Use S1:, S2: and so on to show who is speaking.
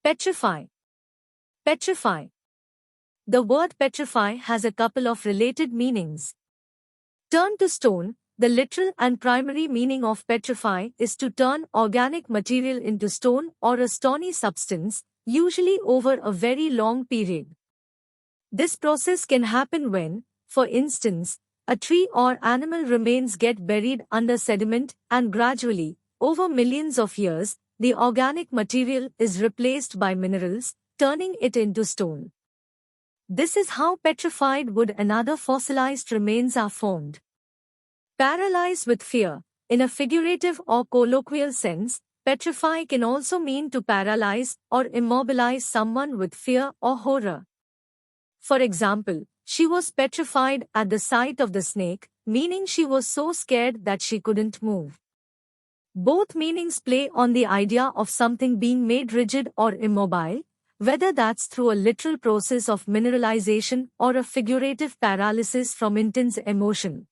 S1: Petrify. Petrify. The word petrify has a couple of related meanings. Turn to stone. The literal and primary meaning of petrify is to turn organic material into stone or a stony substance, usually over a very long period. This process can happen when, for instance, a tree or animal remains get buried under sediment and gradually, over millions of years, the organic material is replaced by minerals, turning it into stone. This is how petrified wood and other fossilized remains are formed. Paralyze with fear. In a figurative or colloquial sense, petrify can also mean to paralyze or immobilize someone with fear or horror. For example, she was petrified at the sight of the snake, meaning she was so scared that she couldn't move. Both meanings play on the idea of something being made rigid or immobile, whether that's through a literal process of mineralization or a figurative paralysis from intense emotion.